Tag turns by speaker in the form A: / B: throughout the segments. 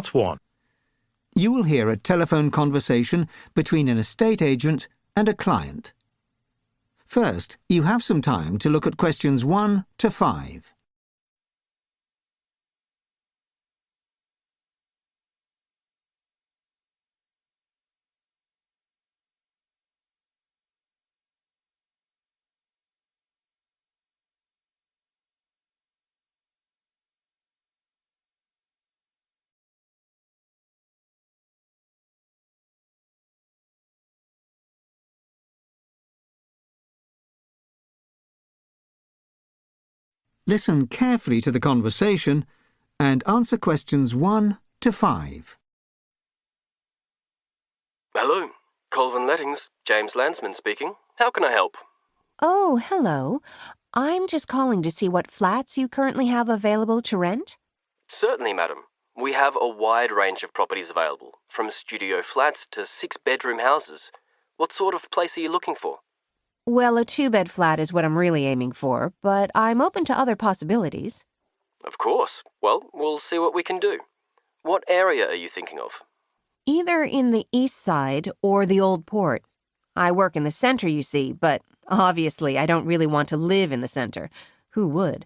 A: Part 1.
B: You will hear a telephone conversation between an estate agent and a client. First, you have some time to look at questions 1 to 5. Listen carefully to the conversation and answer questions 1 to 5.
C: Hello, Colvin Lettings, James Landsman speaking. How can I help?
D: Oh, hello. I'm just calling to see what flats you currently have available to rent.
C: Certainly, madam. We have a wide range of properties available, from studio flats to 6-bedroom houses. What sort of place are you looking for?
D: Well, a 2-bed flat is what I'm really aiming for, but I'm open to other possibilities.
C: Of course. Well, we'll see what we can do. What area are you thinking of?
D: Either in the east side or the old port. I work in the center, you see, but obviously I don't really want to live in the center. Who would?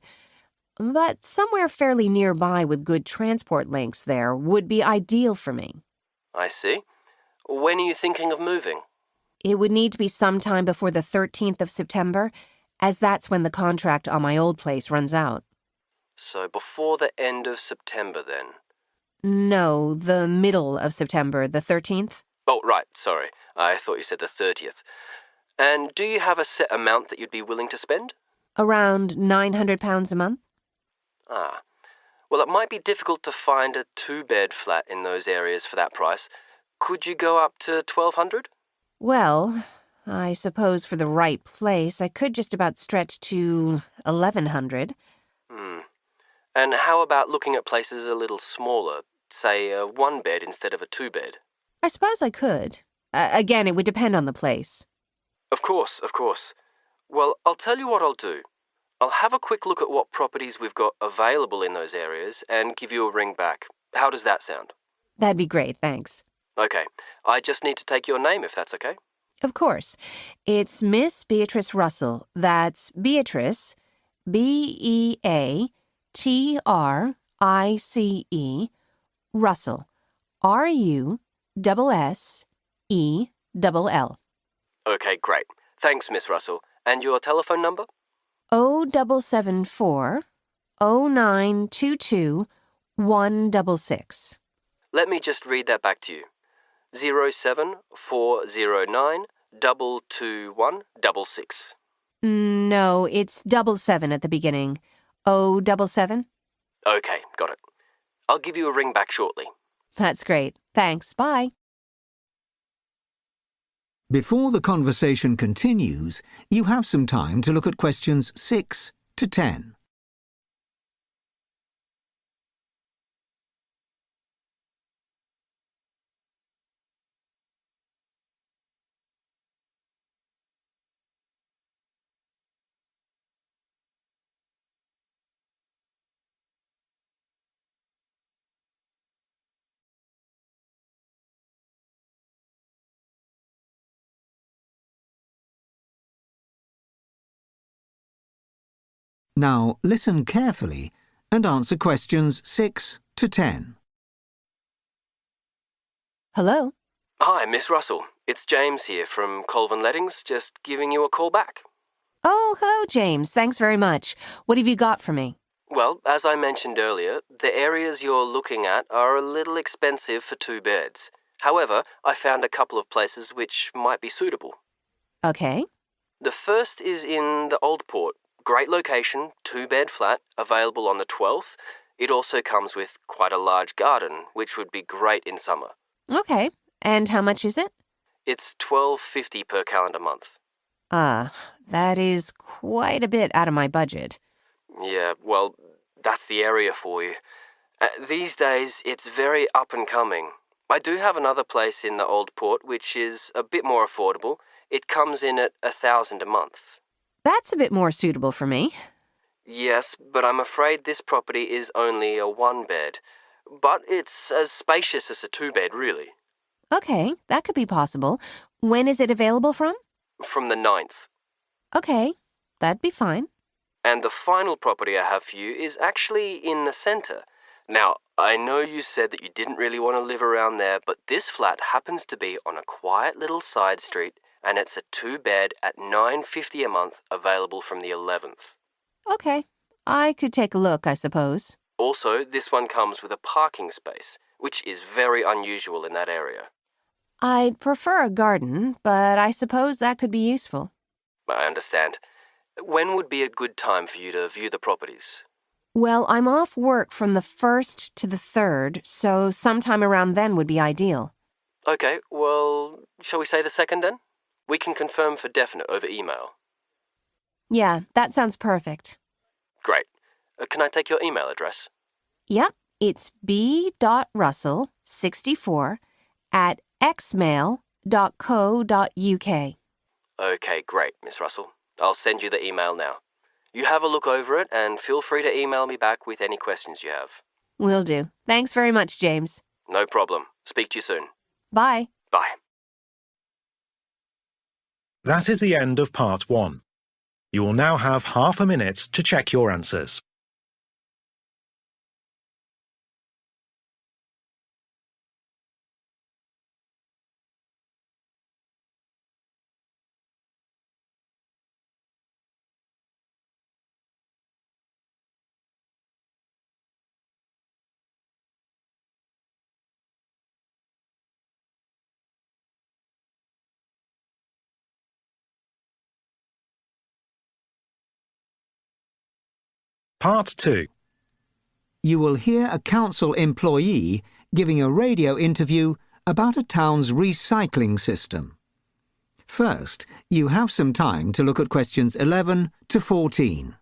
D: But somewhere fairly nearby with good transport links there would be ideal for me.
C: I see. When are you thinking of moving?
D: It would need to be sometime before the 13th of September, as that's when the contract on my old place runs out.
C: So before the end of September, then?
D: No, the middle of September, the 13th.
C: Oh, right, sorry. I thought you said the 30th. And do you have a set amount that you'd be willing to spend?
D: Around £900 a month.
C: Ah. Well, it might be difficult to find a 2-bed flat in those areas for that price. Could you go up to 1,200?
D: Well, I suppose for the right place, I could just about stretch to 1,100.
C: And how about looking at places a little smaller, say a 1-bed instead of a 2-bed?
D: I suppose I could. Again, it would depend on the place.
C: Of course, of course. Well, I'll tell you what I'll do. I'll have a quick look at what properties we've got available in those areas and give you a ring back. How does that sound?
D: That'd be great, thanks.
C: Okay. I just need to take your name if that's okay.
D: Of course. It's Miss Beatrice Russell. That's Beatrice, Beatrice, Russell, Russell.
C: Okay, great. Thanks, Miss Russell. And your telephone number?
D: 0774 0922 166.
C: Let me just read that back to you. 07409 22166.
D: No, it's 77 at the beginning. 077?
C: Okay, got it. I'll give you a ring back shortly.
D: That's great. Thanks. Bye.
B: Before the conversation continues, you have some time to look at questions 6 to 10. Now listen carefully and answer questions 6 to 10.
D: Hello?
C: Hi, Miss Russell. It's James here from Colvin Lettings, just giving you a call back.
D: Oh, hello, James. Thanks very much. What have you got for me?
C: Well, as I mentioned earlier, the areas you're looking at are a little expensive for 2 beds. However, I found a couple of places which might be suitable.
D: Okay.
C: The first is in the Old Port. Great location, 2-bed flat, available on the 12th. It also comes with quite a large garden, which would be great in summer.
D: Okay. And how much is it?
C: It's $12.50 per calendar month.
D: That is quite a bit out of my budget.
C: Yeah, well, that's the area for you. These days, it's very up and coming. I do have another place in the Old Port, which is a bit more affordable. It comes in at $1,000 a month.
D: That's a bit more suitable for me.
C: Yes, but I'm afraid this property is only a 1-bed. but it's as spacious as a two-bed, really.
D: Okay, that could be possible. When is it available from?
C: From the 9th.
D: Okay, that'd be fine.
C: And the final property I have for you is actually in the centre. Now, I know you said that you didn't really want to live around there, but this flat happens to be on a quiet little side street, and it's a two-bed at $9.50 a month, available from the 11th.
D: Okay, I could take a look, I suppose.
C: Also, this one comes with a parking space, which is very unusual in that area.
D: I'd prefer a garden, but I suppose that could be useful.
C: I understand. When would be a good time for you to view the properties?
D: Well, I'm off work from the 1st to the 3rd, so sometime around then would be ideal.
C: Okay, well, shall we say the 2nd then? We can confirm for definite over email.
D: Yeah, that sounds perfect.
C: Great. Can I take your email address?
D: Yep, it's b.russell64@xmail.co.uk.
C: Okay, great, Miss Russell. I'll send you the email now. You have a look over it and feel free to email me back with any questions you have.
D: Will do. Thanks very much, James.
C: No problem. Speak to you soon.
D: Bye.
C: Bye.
A: That is the end of part 1. You will now have half a minute to check your answers. Part 2.
B: You will hear a council employee giving a radio interview about a town's recycling system. First, you have some time to look at questions 11 to 14.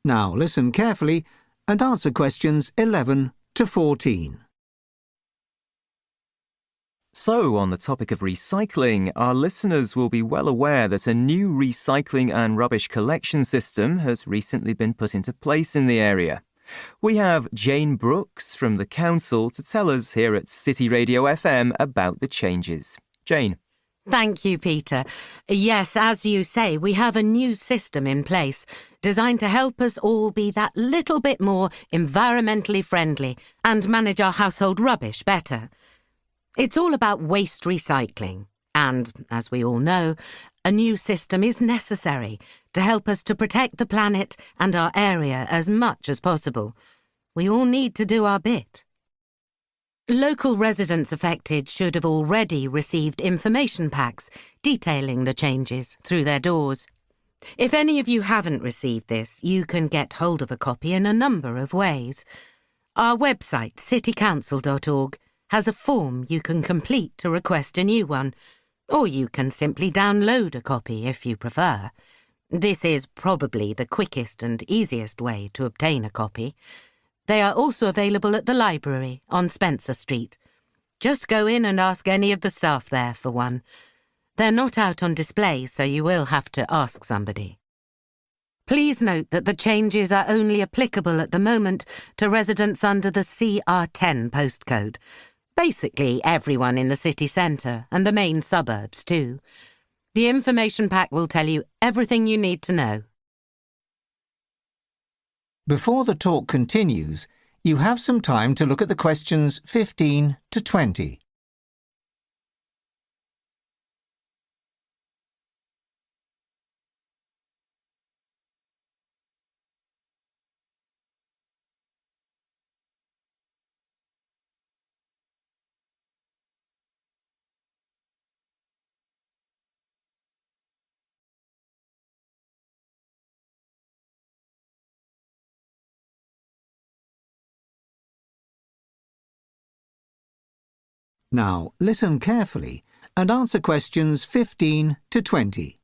B: Now listen carefully and answer questions 11 to 14.
E: So, on the topic of recycling, our listeners will be well aware that a new recycling and rubbish collection system has recently been put into place in the area. We have Jane Brooks from the council to tell us here at City Radio FM about the changes. Jane.
F: Thank you, Peter. Yes, as you say, we have a new system in place designed to help us all be that little bit more environmentally friendly and manage our household rubbish better. It's all about waste recycling. And, as we all know, a new system is necessary to help us to protect the planet and our area as much as possible. We all need to do our bit. Local residents affected should have already received information packs detailing the changes through their doors. If any of you haven't received this, you can get hold of a copy in a number of ways. Our website, citycouncil.org, has a form you can complete to request a new one, or you can simply download a copy if you prefer. This is probably the quickest and easiest way to obtain a copy. They are also available at the library on Spencer Street. Just go in and ask any of the staff there for one. They're not out on display, so you will have to ask somebody. Please note that the changes are only applicable at the moment to residents under the CR10 postcode. Basically, everyone in the city centre and the main suburbs too. The information pack will tell you everything you need to know.
B: Before the talk continues, you have some time to look at the questions 15 to 20. Now, listen carefully and answer questions 15 to 20.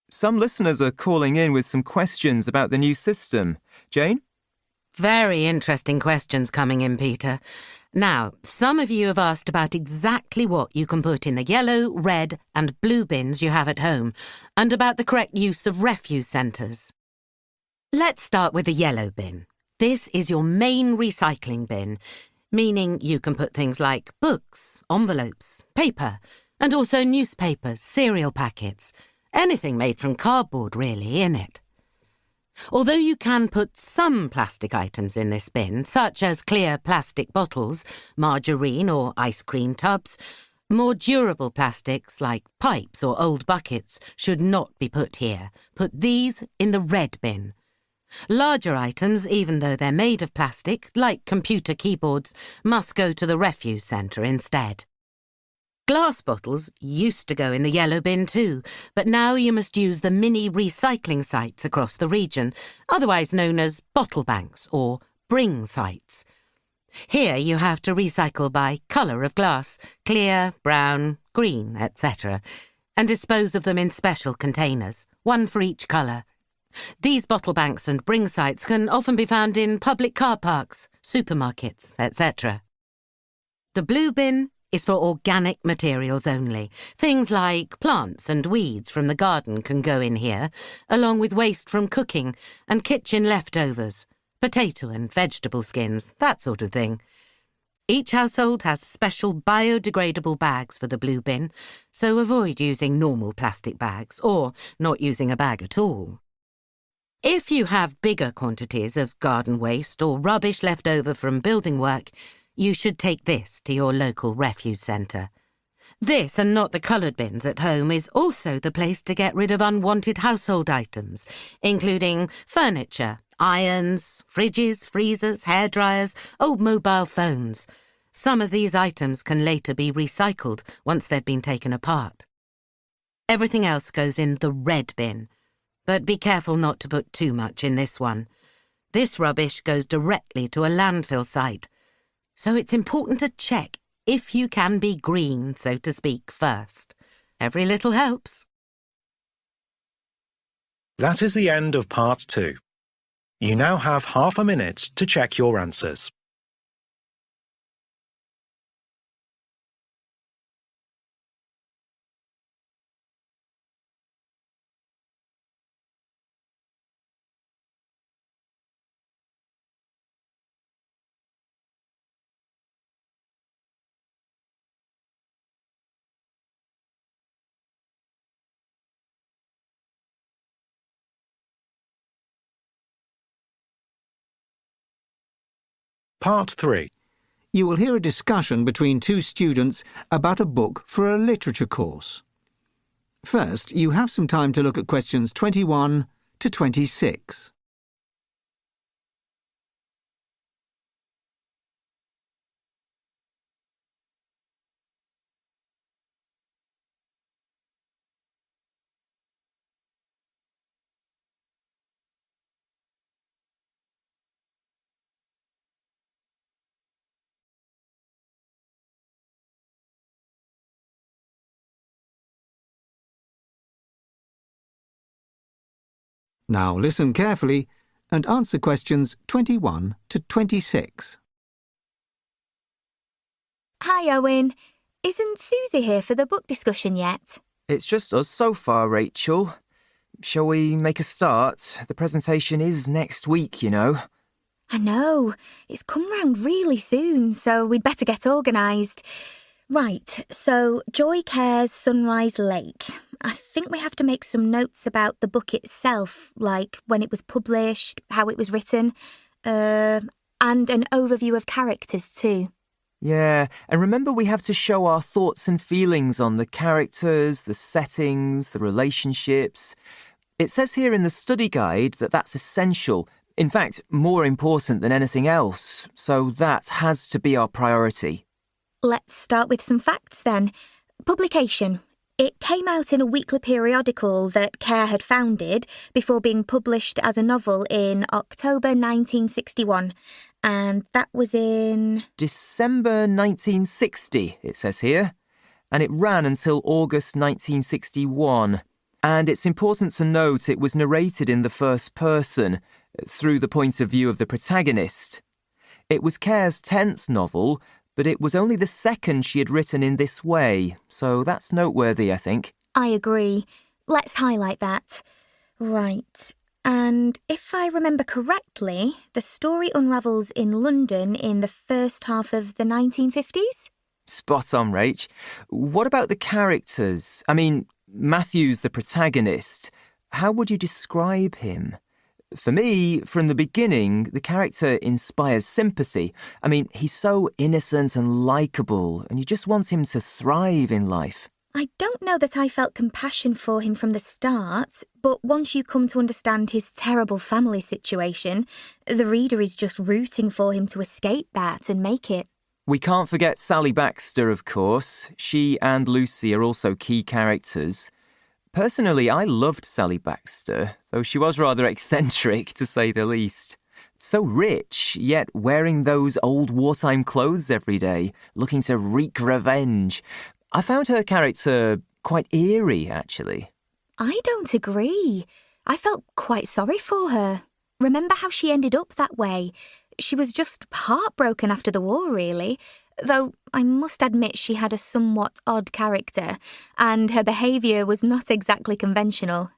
E: Some listeners are calling in with some questions about the new system. Jane?
F: Very interesting questions coming in, Peter. Now, some of you have asked about exactly what you can put in the yellow, red and blue bins you have at home, and about the correct use of refuse centres. Let's start with the yellow bin. This is your main recycling bin, meaning you can put things like books, envelopes, paper, and also newspapers, cereal packets, anything made from cardboard really, in it. Although you can put some plastic items in this bin, such as clear plastic bottles, margarine or ice cream tubs, more durable plastics like pipes or old buckets should not be put here. Put these in the red bin. Larger items, even though they're made of plastic, like computer keyboards, must go to the refuse centre instead. Glass bottles used to go in the yellow bin too, but now you must use the mini recycling sites across the region, otherwise known as bottle banks or bring sites. Here you have to recycle by colour of glass, clear, brown, green, etc., and dispose of them in special containers, one for each colour. These bottle banks and bring sites can often be found in public car parks, supermarkets, etc. The blue bin is for organic materials only. Things like plants and weeds from the garden can go in here, along with waste from cooking and kitchen leftovers, potato and vegetable skins, that sort of thing. Each household has special biodegradable bags for the blue bin, so avoid using normal plastic bags or not using a bag at all. If you have bigger quantities of garden waste or rubbish left over from building work, you should take this to your local refuse centre. This, and not the coloured bins at home, is also the place to get rid of unwanted household items, including furniture, irons, fridges, freezers, hairdryers, old mobile phones. Some of these items can later be recycled once they've been taken apart. Everything else goes in the red bin, but be careful not to put too much in this one. This rubbish goes directly to a landfill site, so it's important to check if you can be green, so to speak, first. Every little helps.
A: That is the end of part 2. You now have half a minute to check your answers. Part 3.
B: You will hear a discussion between two students about a book for a literature course. First, you have some time to look at questions 21 to 26. Now listen carefully and answer questions 21 to 26.
G: Hi, Owen. Isn't Susie here for the book discussion yet?
E: It's just us so far, Rachel. Shall we make a start? The presentation is next week, you know.
G: I know. It's come round really soon, so we'd better get organised. Right, so Joy Care's Sunrise Lake. I think we have to make some notes about the book itself, like when it was published, how it was written, and an overview of characters too.
E: Yeah, and remember we have to show our thoughts and feelings on the characters, the settings, the relationships. It says here in the study guide that that's essential, in fact, more important than anything else, so that has to be our priority.
G: Let's start with some facts then. Publication. It came out in a weekly periodical that Care had founded before being published as a novel in October 1961. And that was in...
E: December 1960, it says here, and it ran until August 1961. And it's important to note it was narrated in the first person, through the point of view of the protagonist. It was Kerr's 10th novel, but it was only the second she had written in this way, so that's noteworthy, I think.
G: I agree. Let's highlight that. Right. And if I remember correctly, the story unravels in London in the first half of the 1950s?
E: Spot on, Rach. What about the characters? I mean, Matthew's the protagonist. How would you describe him? For me, from the beginning, the character inspires sympathy. I mean, he's so innocent and likeable, and you just want him to thrive in life.
G: I don't know that I felt compassion for him from the start, but once you come to understand his terrible family situation, the reader is just rooting for him to escape that and make it.
E: We can't forget Sally Baxter, of course. She and Lucy are also key characters. Personally, I loved Sally Baxter, though she was rather eccentric, to say the least. So rich, yet wearing those old wartime clothes every day, looking to wreak revenge. I found her character quite eerie, actually.
G: I don't agree. I felt quite sorry for her. Remember how she ended up that way? She was just heartbroken after the war, really. Though I must admit she had a somewhat odd character, and her behaviour was not exactly conventional.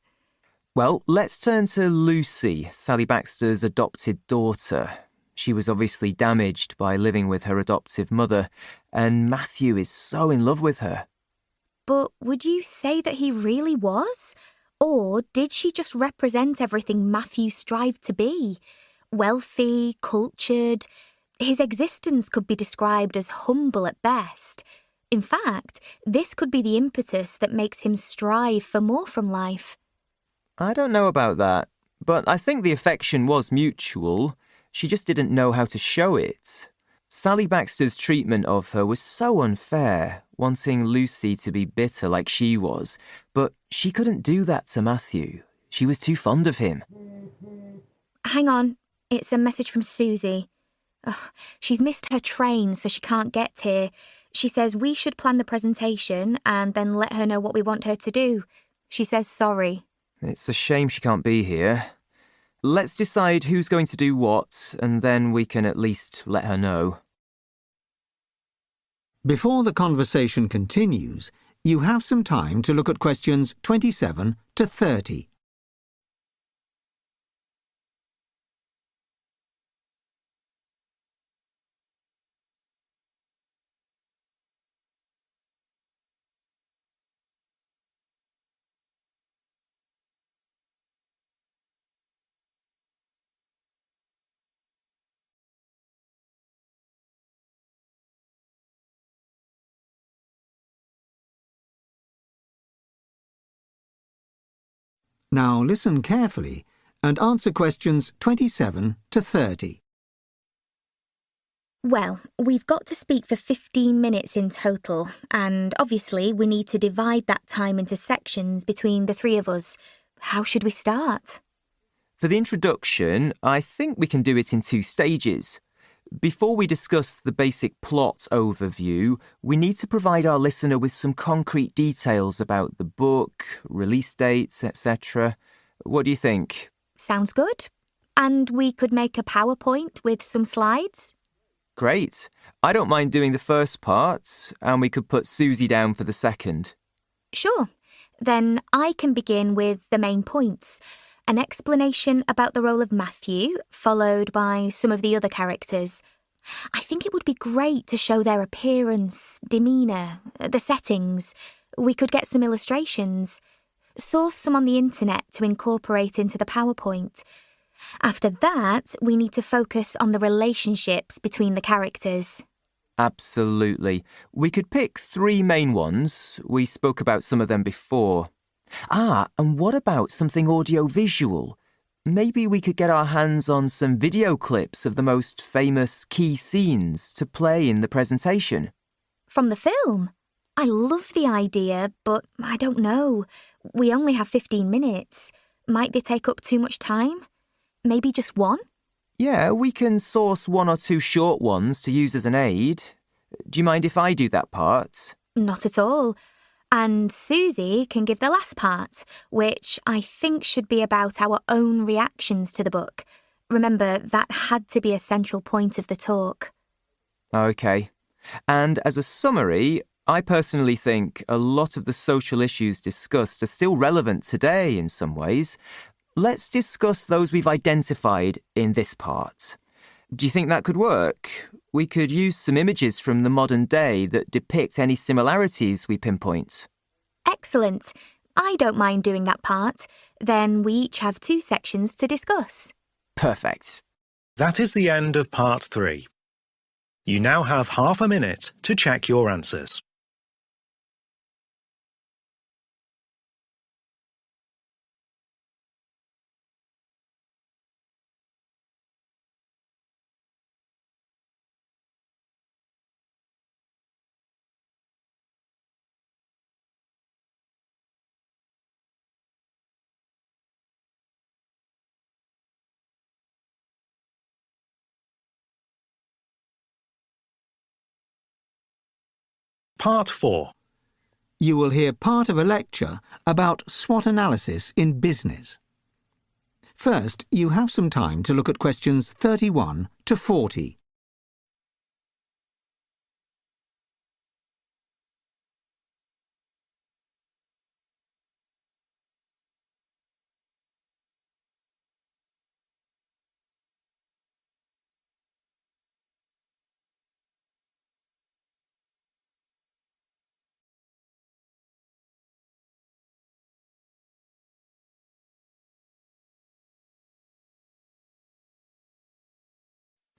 E: Well, let's turn to Lucy, Sally Baxter's adopted daughter. She was obviously damaged by living with her adoptive mother, and Matthew is so in love with her.
G: But would you say that he really was? Or did she just represent everything Matthew strived to be? Wealthy, cultured. His existence could be described as humble at best. In fact, this could be the impetus that makes him strive for more from life.
E: I don't know about that, but I think the affection was mutual. She just didn't know how to show it. Sally Baxter's treatment of her was so unfair, wanting Lucy to be bitter like she was, but she couldn't do that to Matthew. She was too fond of him.
G: Hang on, it's a message from Susie. Ugh, she's missed her train, so she can't get here. She says we should plan the presentation and then let her know what we want her to do. She says sorry.
E: It's a shame she can't be here. Let's decide who's going to do what, and then we can at least let her know.
B: Before the conversation continues, you have some time to look at questions 27 to 30. Now listen carefully and answer questions 27 to 30.
G: Well, we've got to speak for 15 minutes in total, and obviously we need to divide that time into sections between the three of us. How should we start?
E: For the introduction, I think we can do it in 2 stages. Before we discuss the basic plot overview, we need to provide our listener with some concrete details about the book, release dates, etc. What do you think?
G: Sounds good. And we could make a PowerPoint with some slides?
E: Great. I don't mind doing the first part, and we could put Susie down for the second.
G: Sure. Then I can begin with the main points. An explanation about the role of Matthew, followed by some of the other characters. I think it would be great to show their appearance, demeanour, the settings. We could get some illustrations. Source some on the internet to incorporate into the PowerPoint. After that, we need to focus on the relationships between the characters.
E: Absolutely. We could pick 3 main ones. We spoke about some of them before. And what about something audio-visual? Maybe we could get our hands on some video clips of the most famous key scenes to play in the presentation.
G: From the film? I love the idea, but I don't know. We only have 15 minutes. Might they take up too much time? Maybe just one?
E: Yeah, we can source 1 or 2 short ones to use as an aid. Do you mind if I do that part?
G: Not at all. And Susie can give the last part, which I think should be about our own reactions to the book. Remember, that had to be a central point of the talk.
E: OK. And as a summary, I personally think a lot of the social issues discussed are still relevant today in some ways. Let's discuss those we've identified in this part. Do you think that could work? We could use some images from the modern day that depict any similarities we pinpoint.
G: Excellent. I don't mind doing that part. Then we each have 2 sections to discuss.
E: Perfect.
A: That is the end of part 3. You now have half a minute to check your answers. Part 4.
B: You will hear part of a lecture about SWOT analysis in business. First, you have some time to look at questions 31 to 40.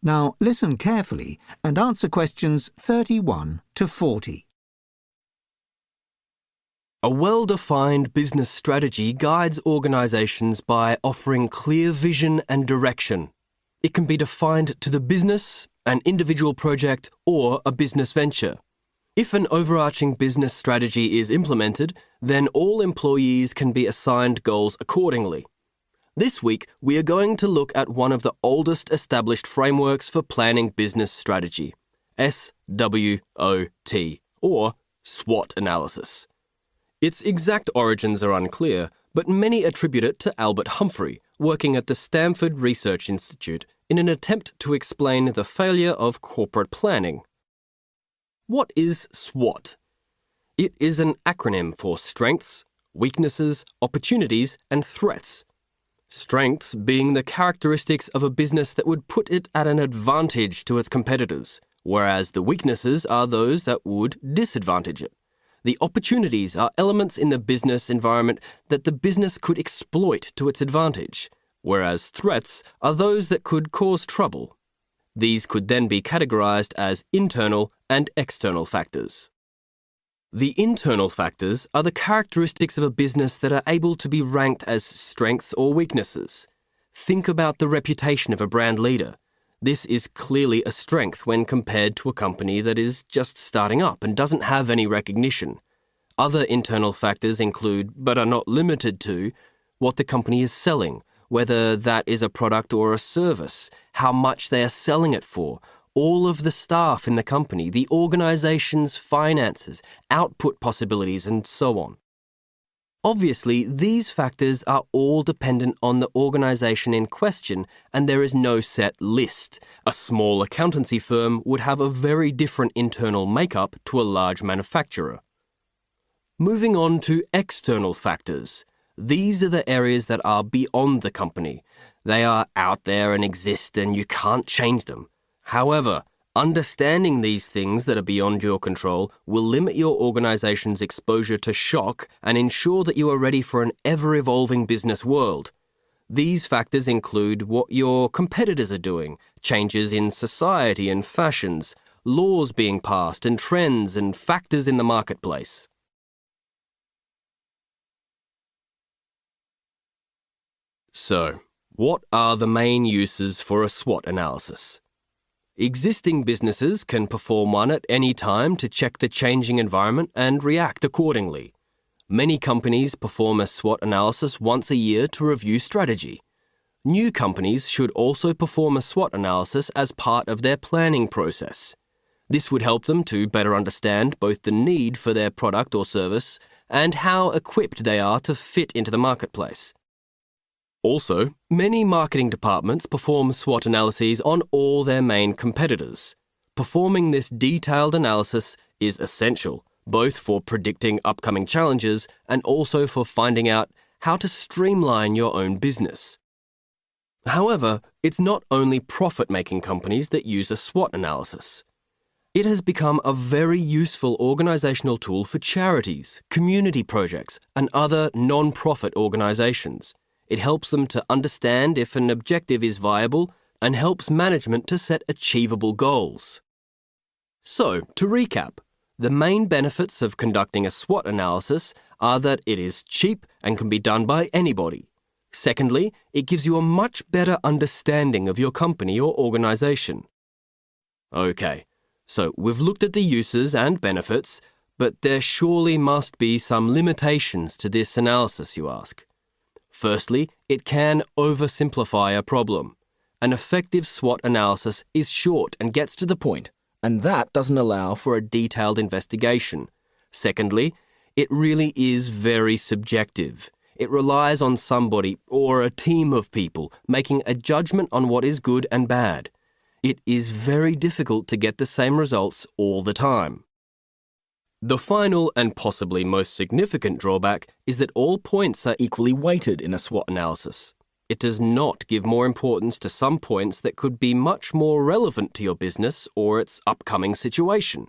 B: Now listen carefully and answer questions 31 to 40.
H: A well-defined business strategy guides organisations by offering clear vision and direction. It can be defined to the business, an individual project, or a business venture. If an overarching business strategy is implemented, then all employees can be assigned goals accordingly. This week, we are going to look at one of the oldest established frameworks for planning business strategy, SWOT, or SWOT analysis. Its exact origins are unclear, but many attribute it to Albert Humphrey, working at the Stanford Research Institute in an attempt to explain the failure of corporate planning. What is SWOT? It is an acronym for strengths, weaknesses, opportunities, and threats. Strengths being the characteristics of a business that would put it at an advantage to its competitors, whereas the weaknesses are those that would disadvantage it. The opportunities are elements in the business environment that the business could exploit to its advantage, whereas threats are those that could cause trouble. These could then be categorized as internal and external factors. The internal factors are the characteristics of a business that are able to be ranked as strengths or weaknesses. Think about the reputation of a brand leader. This is clearly a strength when compared to a company that is just starting up and doesn't have any recognition. Other internal factors include, but are not limited to, what the company is selling, whether that is a product or a service, how much they are selling it for, all of the staff in the company, the organization's finances, output possibilities, and so on. Obviously, these factors are all dependent on the organization in question, and there is no set list. A small accountancy firm would have a very different internal makeup to a large manufacturer. Moving on to external factors. These are the areas that are beyond the company. They are out there and exist, and you can't change them. However, understanding these things that are beyond your control will limit your organization's exposure to shock and ensure that you are ready for an ever-evolving business world. These factors include what your competitors are doing, changes in society and fashions, laws being passed and trends and factors in the marketplace. So, what are the main uses for a SWOT analysis? Existing businesses can perform one at any time to check the changing environment and react accordingly. Many companies perform a SWOT analysis once a year to review strategy. New companies should also perform a SWOT analysis as part of their planning process. This would help them to better understand both the need for their product or service and how equipped they are to fit into the marketplace. Also, many marketing departments perform SWOT analyses on all their main competitors. Performing this detailed analysis is essential, both for predicting upcoming challenges and also for finding out how to streamline your own business. However, it's not only profit-making companies that use a SWOT analysis. It has become a very useful organisational tool for charities, community projects, and other non-profit organisations. It helps them to understand if an objective is viable and helps management to set achievable goals. So, to recap, the main benefits of conducting a SWOT analysis are that it is cheap and can be done by anybody. Secondly, it gives you a much better understanding of your company or organisation. Okay, so we've looked at the uses and benefits, but there surely must be some limitations to this analysis, you ask. Firstly, it can oversimplify a problem. An effective SWOT analysis is short and gets to the point, and that doesn't allow for a detailed investigation. Secondly, it really is very subjective. It relies on somebody or a team of people making a judgment on what is good and bad. It is very difficult to get the same results all the time. The final and possibly most significant drawback is that all points are equally weighted in a SWOT analysis. It does not give more importance to some points that could be much more relevant to your business or its upcoming situation.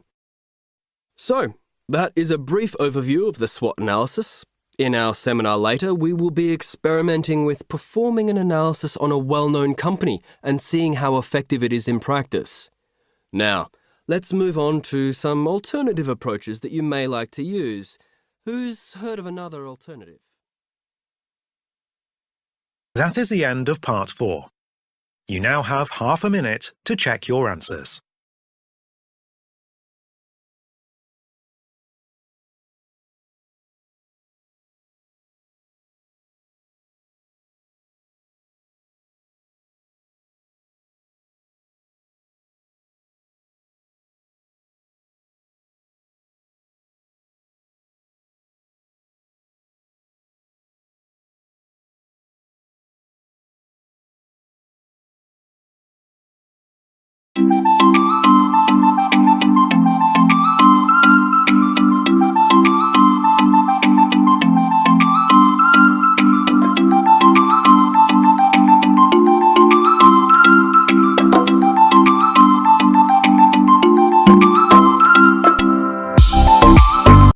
H: So, that is a brief overview of the SWOT analysis. In our seminar later, we will be experimenting with performing an analysis on a well-known company and seeing how effective it is in practice. Now, let's move on to some alternative approaches that you may like to use. Who's heard of another alternative?
A: That is the end of part 4. You now have half a minute to check your answers.